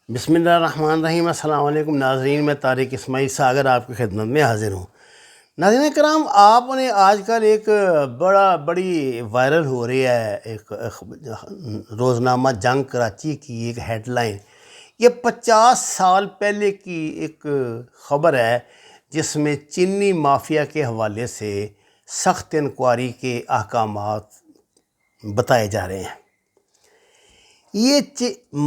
بسم اللہ الرحمن الرحیم۔ السلام علیکم ناظرین، میں طارق اسماعیل ساگر آپ کی خدمت میں حاضر ہوں۔ ناظرین کرام، آپ نے آج کل ایک بڑی وائرل ہو رہی ہے ایک روزنامہ جنگ کراچی کی ایک ہیڈ لائن۔ یہ 50 سال پہلے کی ایک خبر ہے جس میں چینی مافیا کے حوالے سے سخت انکوائری کے احکامات بتائے جا رہے ہیں۔ یہ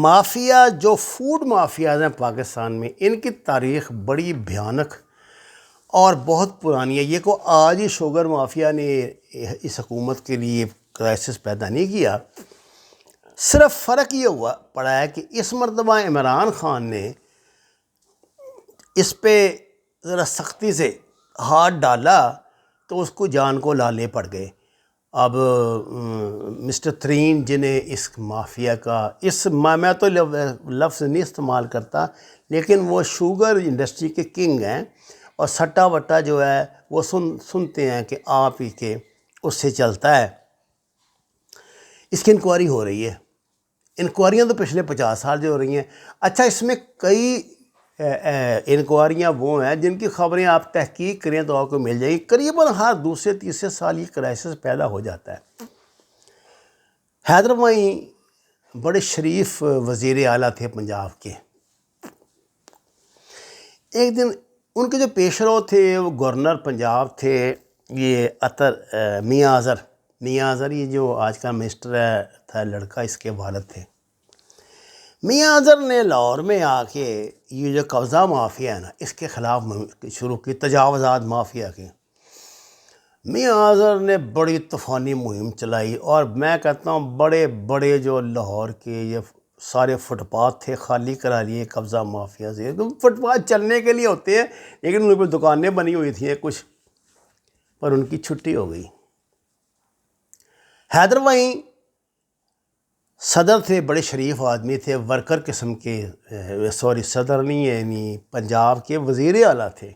مافیا جو فوڈ مافیاز ہیں پاکستان میں، ان کی تاریخ بڑی بھیانک اور بہت پرانی ہے۔ یہ کو آج ہی شوگر مافیا نے اس حکومت کے لیے کرائسس پیدا نہیں کیا، صرف فرق یہ پڑا ہے کہ اس مرتبہ عمران خان نے اس پہ ذرا سختی سے ہاتھ ڈالا تو اس کو جان کو لالے پڑ گئے۔ اب مسٹر ترین جنہیں اس مافیا کا میں تو لفظ نہیں استعمال کرتا، لیکن وہ شوگر انڈسٹری کے کنگ ہیں اور سٹا وٹا جو ہے وہ سنتے ہیں کہ آپ ہی کے اس سے چلتا ہے۔ اس کی انکوائری ہو رہی ہے۔ انکوائریاں تو پچھلے 50 سال جو ہو رہی ہیں۔ اچھا، اس میں کئی انکوائریاں وہ ہیں جن کی خبریں آپ تحقیق کریں تو آپ کو مل جائیں گی۔ قریباً ہر دوسرے تیسرے سال یہ کرائسس پیدا ہو جاتا ہے۔ حیدر معین بڑے شریف وزیر اعلیٰ تھے پنجاب کے۔ ایک دن ان کے جو پیش رو تھے وہ گورنر پنجاب تھے، یہ میاں اظہر، یہ جو آج کا منسٹر تھا لڑکا، اس کے والد تھے۔ میاں اظہر نے لاہور میں آ کے یہ جو قبضہ مافیا ہے نا، اس کے خلاف شروع کی، تجاوزات مافیا کے۔ میاں اظہر نے بڑی طوفانی مہم چلائی اور میں کہتا ہوں بڑے بڑے جو لاہور کے یہ سارے فٹ پاتھ تھے خالی کرا لیے قبضہ مافیا سے۔ فٹ پاتھ چلنے کے لیے ہوتے ہیں لیکن ان پہ دکانیں بنی ہوئی تھیں کچھ، پر ان کی چھٹی ہو گئی۔ حیدر معین صدر تھے، بڑے شریف آدمی تھے، ورکر قسم کے، صدر نہیں ہے، یعنی پنجاب کے وزیر اعلیٰ تھے۔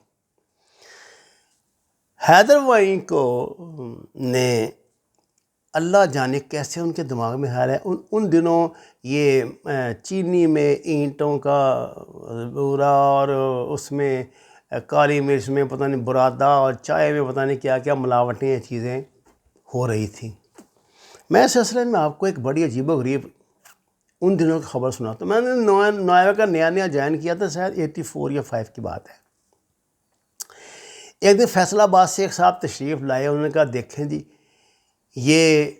حیدر معین کو نے اللہ جانے کیسے ان کے دماغ میں خیال ہے، ان دنوں یہ چینی میں اینٹوں کا بورا اور اس میں کالی مرچ میں پتہ نہیں برادہ اور چائے میں پتہ نہیں کیا کیا ملاوٹیں چیزیں ہو رہی تھیں۔ میں اس سلسلے میں آپ کو ایک بڑی عجیب و غریب ان دنوں کی خبر سناتا ہوں۔ میں نے نوئے کا نیا جوائن کیا تھا، شاید 84 یا 5 کی بات ہے۔ ایک دن فیصل آباد سے ایک صاحب تشریف لائے، انہوں نے کہا دیکھیں جی، یہ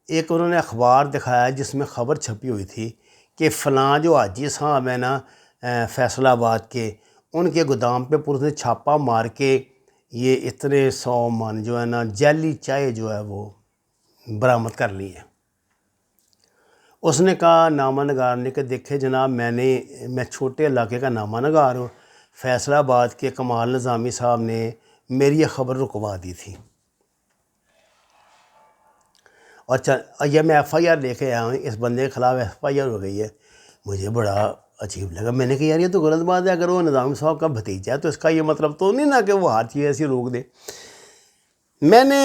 ایک انہوں نے اخبار دکھایا جس میں خبر چھپی ہوئی تھی کہ فلاں جو حاجی صاحب ہیں نا فیصل آباد کے، ان کے گودام پہ پولیس نے چھاپا مار کے یہ اتنے 100 من جو ہے نا جیلی چائے جو ہے وہ برآمد کر لی ہے۔ اس نے کہا نامہ نگار نے کہ دیکھے جناب، میں چھوٹے علاقے کا نامہ نگار ہوں، فیصل آباد کے کمال نظامی صاحب نے میری یہ خبر رکوا دی تھی اور یہ میں ایف آئی آر لے کے آیا ہوں، اس بندے کے خلاف ایف آئی آر ہو گئی ہے۔ مجھے بڑا عجیب لگا، میں نے کہا یار یہ تو غلط بات ہے، اگر وہ نظامی صاحب کا بھتیجا ہے تو اس کا یہ مطلب تو نہیں نا کہ وہ ہر چیز ایسی روک دے۔ میں نے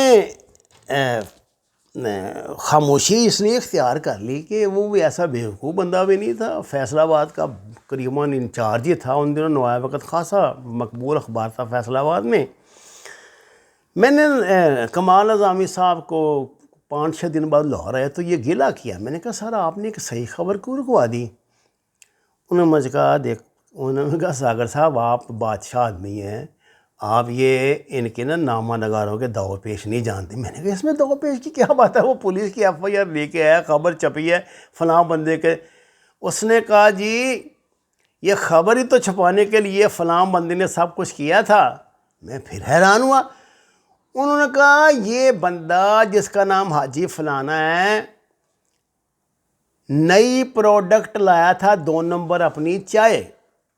خاموشی اس لیے اختیار کر لی کہ وہ بھی ایسا بیوقوف بندہ بھی نہیں تھا، فیصل آباد کا قریباً انچارج ہی تھا ان دنوں، نوائے وقت خاصا مقبول اخبار تھا فیصل آباد میں۔ میں نے کمال نظامی صاحب کو 5-6 دن بعد لاہور آیا تو یہ گلا کیا، میں نے کہا سر آپ نے ایک صحیح خبر کیوں رکوا دی؟ انہوں نے مجھے کہا ساگر صاحب آپ بادشاہ آدمی ہیں، آپ یہ ان کے نا نامہ نگاروں کے دور پیش نہیں جانتے۔ میں نے کہا اس میں دور پیش کی کیا بات ہے، وہ پولیس کی ایف آئی آر لے کے آیا، خبر چھپی ہے فلاں بندے کے۔ اس نے کہا جی یہ خبر ہی تو چھپانے کے لیے فلاں بندے نے سب کچھ کیا تھا۔ میں پھر حیران ہوا۔ انہوں نے کہا یہ بندہ جس کا نام حاجی فلانا ہے، نئی پروڈکٹ لایا تھا 2 نمبر اپنی چائے۔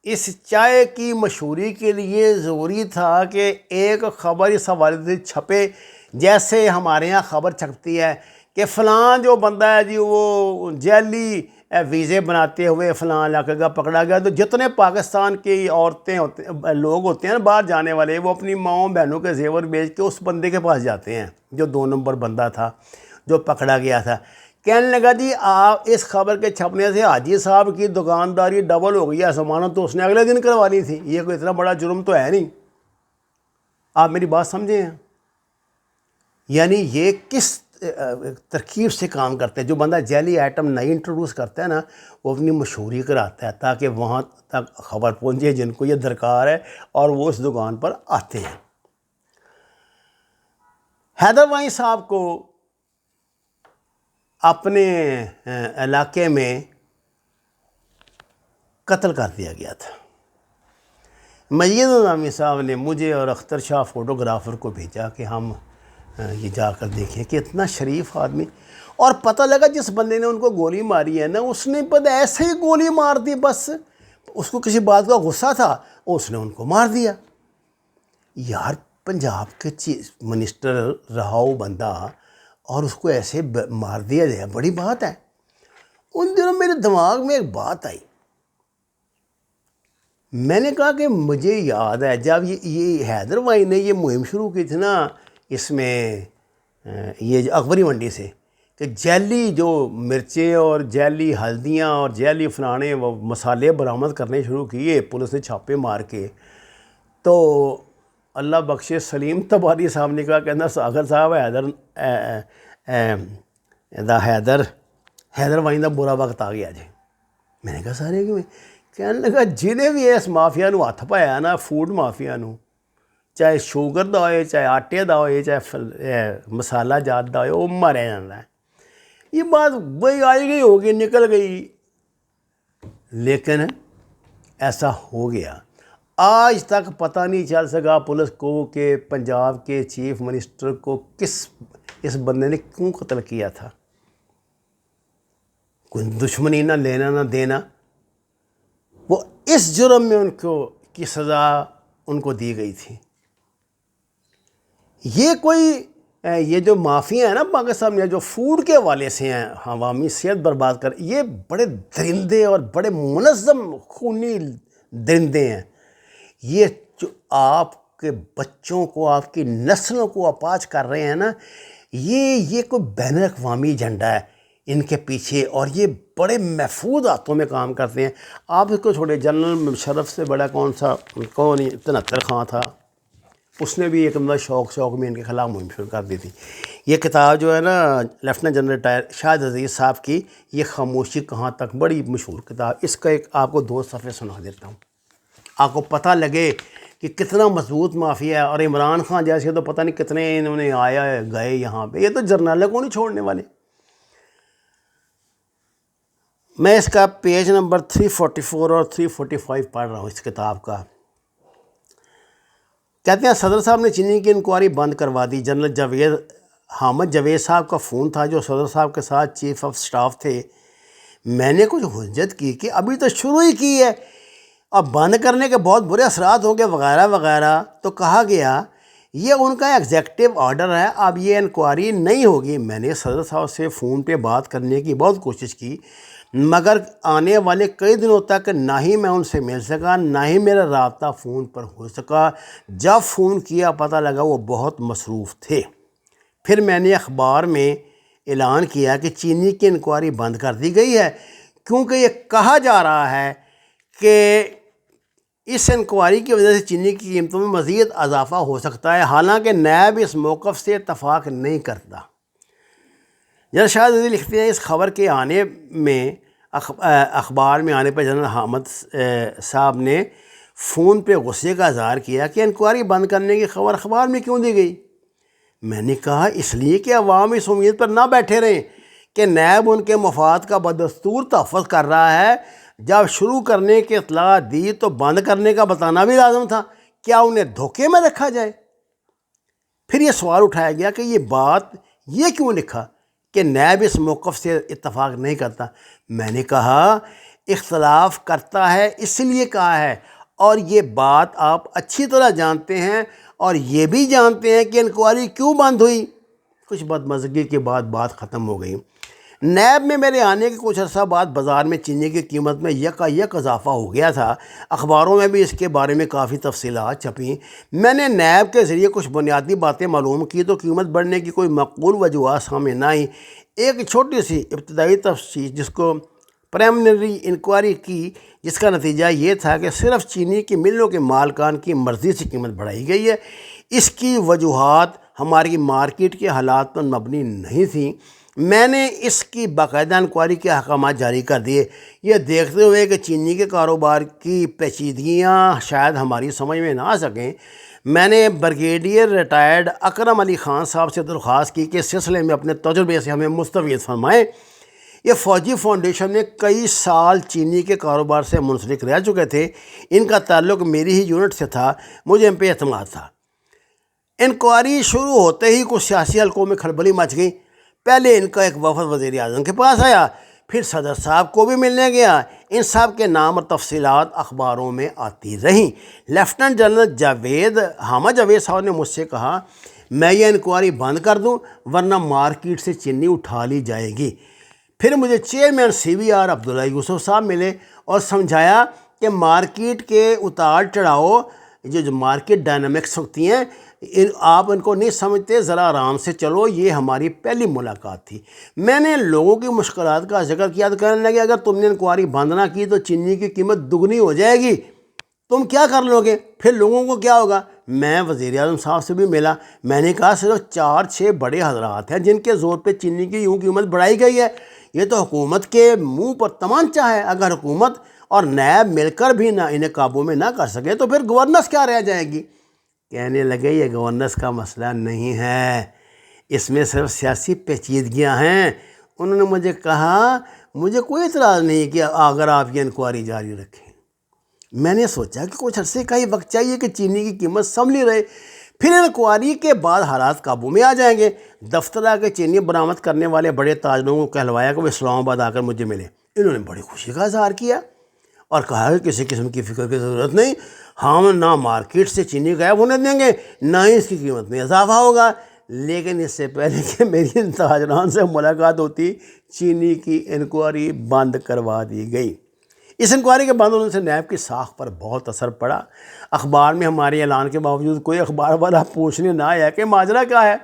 اس چائے کی مشہوری کے لیے ضروری تھا کہ ایک خبر اس حوالے سے چھپے، جیسے ہمارے ہاں خبر چھپتی ہے کہ فلاں جو بندہ ہے جی وہ جیلی ویزے بناتے ہوئے فلاں علاقے کا پکڑا گیا۔ تو جتنے پاکستان کی عورتیں لوگ ہوتے ہیں نا باہر جانے والے، وہ اپنی ماؤں بہنوں کے زیور بیچ کے اس بندے کے پاس جاتے ہیں جو 2 نمبر بندہ تھا جو پکڑا گیا تھا۔ کہنے لگا جی آپ اس خبر کے چھپنے سے حاجی صاحب کی دکانداری ڈبل ہو گئی ہے، ضمانت تو اس نے اگلے دن کروانی تھی، یہ کوئی اتنا بڑا جرم تو ہے نہیں۔ آپ میری بات سمجھیں ہیں؟ یعنی یہ کس ترکیب سے کام کرتے ہیں؟ جو بندہ جعلی آئٹم نئی انٹروڈیوس کرتا ہے نا، وہ اپنی مشہوری کراتا ہے تاکہ وہاں تک خبر پہنچے جن کو یہ درکار ہے اور وہ اس دکان پر آتے ہیں۔ حیدر وائیں صاحب کو اپنے علاقے میں قتل کر دیا گیا تھا۔ مجید نظامی صاحب نے مجھے اور اختر شاہ فوٹوگرافر کو بھیجا کہ ہم یہ جا کر دیکھیں کہ اتنا شریف آدمی، اور پتہ لگا جس بندے نے ان کو گولی ماری ہے نا، اس نے پتہ ایسے ہی گولی مار دی، بس اس کو کسی بات کا غصہ تھا، اس نے ان کو مار دیا۔ یار پنجاب کے چیف منسٹر رہا ہو بندہ اور اس کو ایسے مار دیا جائے، بڑی بات ہے۔ ان دنوں میرے دماغ میں ایک بات آئی، میں نے کہا کہ مجھے یاد ہے جب یہ حیدر وائیں نے یہ مہم شروع کی تھی نا، اس میں یہ اکبری منڈی سے، کہ جعلی جو مرچیں اور جعلی ہلدیاں اور جعلی فلانے وہ مسالے برآمد کرنے شروع کیے پولیس نے چھاپے مار کے، تو اللہ بخشے سلیم تباری صاحب نے کہا کہ ساگر صاحب حیدر وائیں دا برا وقت آ گیا جی۔ میں نے کہا سارے کیوں؟ کہنے لگا جنہیں بھی اس مافیا نو ہاتھ پایا نا، فوڈ مافیا نو، چاہے شوگر دا ہوئے، چاہے آٹے دا ہوئے، چاہے مسالہ جات دا ہوئے، وہ ماریا جاتا ہے۔ یہ بات وہی آئی گئی ہوگی، نکل گئی، لیکن ایسا ہو گیا۔ آج تک پتہ نہیں چل سکا پولیس کو کہ پنجاب کے چیف منسٹر کو اس بندے نے کیوں قتل کیا تھا۔ کوئی دشمنی نہ لینا نہ دینا، وہ اس جرم میں ان کو کی سزا ان کو دی گئی تھی۔ یہ جو مافیا ہیں نا پاکستان میں، جو فوڈ کے حوالے سے ہیں، عوامی صحت برباد کر، یہ بڑے درندے اور بڑے منظم خونی درندے ہیں۔ یہ جو آپ کے بچوں کو، آپ کی نسلوں کو اپاج کر رہے ہیں نا، یہ کوئی بین الاقوامی ایجنڈا ہے ان کے پیچھے، اور یہ بڑے محفوظ ہاتھوں میں کام کرتے ہیں۔ آپ اس کو چھوڑے، جنرل مشرف سے بڑا کون 73 خان تھا، اس نے بھی ایک شوق میں ان کے خلاف مہم شروع کر دی تھی۔ یہ کتاب جو ہے نا لیفٹیننٹ جنرل ریٹائر شاہد عزیز صاحب کی، یہ خاموشی کہاں تک، بڑی مشہور کتاب، اس کا ایک آپ کو 2 صفحے سنا دیتا ہوں، آپ کو پتہ لگے کہ کتنا مضبوط مافیا ہے۔ اور عمران خان جیسے تو پتہ نہیں کتنے انہوں نے آیا گئے یہاں پہ، یہ تو جرنیلوں کو نہیں چھوڑنے والے۔ میں اس کا پیج نمبر 344 اور 345 پڑھ رہا ہوں اس کتاب کا۔ کہتے ہیں صدر صاحب نے چینی کی انکوائری بند کروا دی۔ جنرل حامد جاوید صاحب کا فون تھا جو صدر صاحب کے ساتھ چیف آف سٹاف تھے۔ میں نے کچھ حجت کی کہ ابھی تو شروع ہی کی ہے، اب بند کرنے کے بہت برے اثرات ہوں گے وغیرہ وغیرہ، تو کہا گیا یہ ان کا ایگزیکٹو آرڈر ہے، اب یہ انکوائری نہیں ہوگی۔ میں نے صدر صاحب سے فون پہ بات کرنے کی بہت کوشش کی، مگر آنے والے کئی دنوں تک نہ ہی میں ان سے مل سکا، نہ ہی میرا رابطہ فون پر ہو سکا۔ جب فون کیا پتہ لگا وہ بہت مصروف تھے۔ پھر میں نے اخبار میں اعلان کیا کہ چینی کی انکوائری بند کر دی گئی ہے، کیونکہ یہ کہا جا رہا ہے کہ اس انکوائری کی وجہ سے چینی کی قیمتوں میں مزید اضافہ ہو سکتا ہے، حالانکہ نیب اس موقف سے اتفاق نہیں کرتا۔ جنرل شاہد عزیز لکھتے ہیں اس خبر کے آنے میں اخبار میں آنے پر جنرل حامد صاحب نے فون پہ غصے کا اظہار کیا کہ انکوائری بند کرنے کی خبر اخبار میں کیوں دی گئی۔ میں نے کہا اس لیے کہ عوام اس امید پر نہ بیٹھے رہیں کہ نیب ان کے مفاد کا بدستور تحفظ کر رہا ہے۔ جب شروع کرنے کی اطلاع دی تو بند کرنے کا بتانا بھی لازم تھا، کیا انہیں دھوکے میں رکھا جائے؟ پھر یہ سوال اٹھایا گیا کہ یہ کیوں لکھا کہ نیب اس موقف سے اتفاق نہیں کرتا۔ میں نے کہا اختلاف کرتا ہے اس لیے کہا ہے، اور یہ بات آپ اچھی طرح جانتے ہیں، اور یہ بھی جانتے ہیں کہ انکوائری کیوں بند ہوئی۔ کچھ بدمزگی کے بعد بات ختم ہو گئی۔ نیب میں میرے آنے کے کچھ عرصہ بعد بازار میں چینی کی قیمت میں یک اضافہ ہو گیا تھا۔ اخباروں میں بھی اس کے بارے میں کافی تفصیلات چھپیں۔ میں نے نیب کے ذریعے کچھ بنیادی باتیں معلوم کی تو قیمت بڑھنے کی کوئی معقول وجوہات سامنے نہ آئیں۔ ایک چھوٹی سی ابتدائی تفتیش جس کو پریمنری انکوائری کی، جس کا نتیجہ یہ تھا کہ صرف چینی کی ملوں کے مالکان کی مرضی سے قیمت بڑھائی گئی ہے۔ اس کی وجوہات ہماری مارکیٹ کے حالات پر مبنی نہیں تھیں۔ میں نے اس کی باقاعدہ انکوائری کے احکامات جاری کر دیے، یہ دیکھتے ہوئے کہ چینی کے کاروبار کی پیچیدگیاں شاید ہماری سمجھ میں نہ آ سکیں۔ میں نے بریگیڈیئر ریٹائرڈ اکرم علی خان صاحب سے درخواست کی کہ اس سلسلے میں اپنے تجربے سے ہمیں مستفید فرمائیں۔ یہ فوجی فاؤنڈیشن میں کئی سال چینی کے کاروبار سے منسلک رہ چکے تھے، ان کا تعلق میری ہی یونٹ سے تھا، مجھے ان پہ اعتماد تھا۔ انکوائری شروع ہوتے ہی کچھ سیاسی حلقوں میں کھلبلی مچ گئی۔ پہلے ان کا ایک وفد وزیر اعظم کے پاس آیا، پھر صدر صاحب کو بھی ملنے گیا۔ ان صاحب کے نام اور تفصیلات اخباروں میں آتی رہیں۔ لیفٹننٹ جنرل حامد جاوید صاحب نے مجھ سے کہا، میں یہ انکوائری بند کر دوں ورنہ مارکیٹ سے چینی اٹھا لی جائے گی۔ پھر مجھے چیئرمین CVR عبداللہ یوسف صاحب ملے اور سمجھایا کہ مارکیٹ کے اتار چڑھاؤ جو مارکیٹ ڈائنامکس ہوتی ہیں آپ ان کو نہیں سمجھتے، ذرا آرام سے چلو، یہ ہماری پہلی ملاقات تھی۔ میں نے لوگوں کی مشکلات کا ذکر کیا تو کہنے لگے اگر تم نے انکوائری بند نہ کی تو چینی کی قیمت دگنی ہو جائے گی، تم کیا کر لو گے، پھر لوگوں کو کیا ہوگا۔ میں وزیر اعظم صاحب سے بھی ملا، میں نے کہا صرف 4-6 بڑے حضرات ہیں جن کے زور پہ چینی کی یوں قیمت بڑھائی گئی ہے، یہ تو حکومت کے منہ پر تمانچہ ہے۔ اگر حکومت اور نیب مل کر بھی نہ انہیں قابو میں نہ کر سکے تو پھر گورننس کیا رہ جائے گی۔ کہنے لگے یہ گورننس کا مسئلہ نہیں ہے، اس میں صرف سیاسی پیچیدگیاں ہیں۔ انہوں نے مجھے کہا مجھے کوئی اعتراض نہیں کہ اگر آپ یہ انکوائری جاری رکھیں۔ میں نے سوچا کہ کچھ عرصے کا ہی وقت چاہیے کہ چینی کی قیمت سنبھلی رہے، پھر انکوائری کے بعد حالات قابو میں آ جائیں گے۔ دفتر آ کے چینی برآمد کرنے والے بڑے تاجروں کو کہلوایا کہ وہ اسلام آباد آ کر مجھے ملے۔ انہوں نے بڑی خوشی کا اظہار کیا اور کہا کہ کسی قسم کی فکر کی ضرورت نہیں، ہم نہ مارکیٹ سے چینی غائب ہونے دیں گے نہ ہی اس کی قیمت میں اضافہ ہوگا۔ لیکن اس سے پہلے کہ میری ان تاجران سے ملاقات ہوتی، چینی کی انکوائری بند کروا دی گئی۔ اس انکوائری کے بعد انہوں سے نیب کی ساکھ پر بہت اثر پڑا۔ اخبار میں ہمارے اعلان کے باوجود کوئی اخبار والا پوچھنے نہ آیا کہ ماجرا کیا ہے،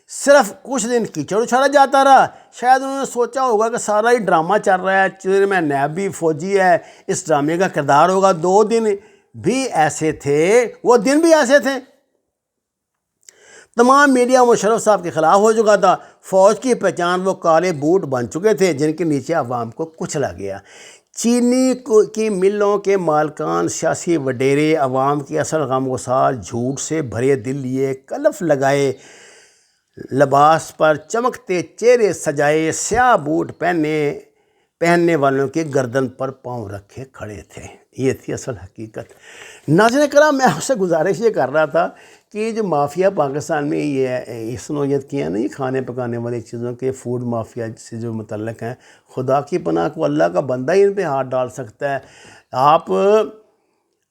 صرف کچھ دن کیچڑ اچھالا جاتا رہا۔ شاید انہوں نے سوچا ہوگا کہ سارا ہی ڈرامہ چل رہا ہے، چیئرمین نیب بھی فوجی ہے، اس ڈرامے کا کردار ہوگا۔ 2 دن بھی ایسے تھے، وہ دن بھی ایسے تھے۔ تمام میڈیا مشرف صاحب کے خلاف ہو چکا تھا۔ فوج کی پہچان وہ کالے بوٹ بن چکے تھے جن کے نیچے عوام کو کچلا گیا۔ چینی کی ملوں کے مالکان، سیاسی وڈیرے، عوام کی اصل غمگسار جھوٹ سے بھرے دل لیے، کلف لگائے لباس پر چمکتے چہرے سجائے، سیاہ بوٹ پہننے والوں کے گردن پر پاؤں رکھے کھڑے تھے۔ یہ تھی اصل حقیقت۔ ناظرین کرام، میں آپ سے گزارش یہ کر رہا تھا کہ جو مافیا پاکستان میں یہ اس نوعیت کی ہیں نا، یہ کھانے پکانے والی چیزوں کے فوڈ مافیا سے جو متعلق ہیں، خدا کی پناہ کو اللہ کا بندہ ہی ان پہ ہاتھ ڈال سکتا ہے۔ آپ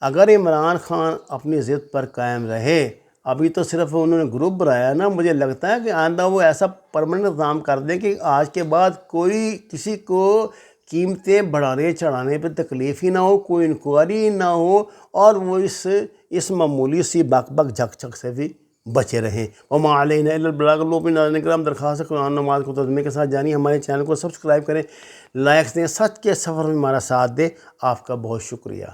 اگر عمران خان اپنی ضد پر قائم رہے، ابھی تو صرف انہوں نے گروپ بنایا نا، مجھے لگتا ہے کہ آئندہ وہ ایسا پرماننٹ نظام کر دیں کہ آج کے بعد کوئی کسی کو قیمتیں بڑھانے چڑھانے پہ تکلیف ہی نہ ہو، کوئی انکوائری نہ ہو، اور وہ اس معمولی سی بک بک جھک جھک سے بھی بچے رہیں۔ وما علینا الا البلاغ المبین۔ ناظرین کرام، درخواست ہے قرآن نماز کو ترجمے کے ساتھ جانی، ہمارے چینل کو سبسکرائب کریں، لائکس دیں، سچ کے سفر میں ہمارا ساتھ دیں۔ آپ کا بہت شکریہ۔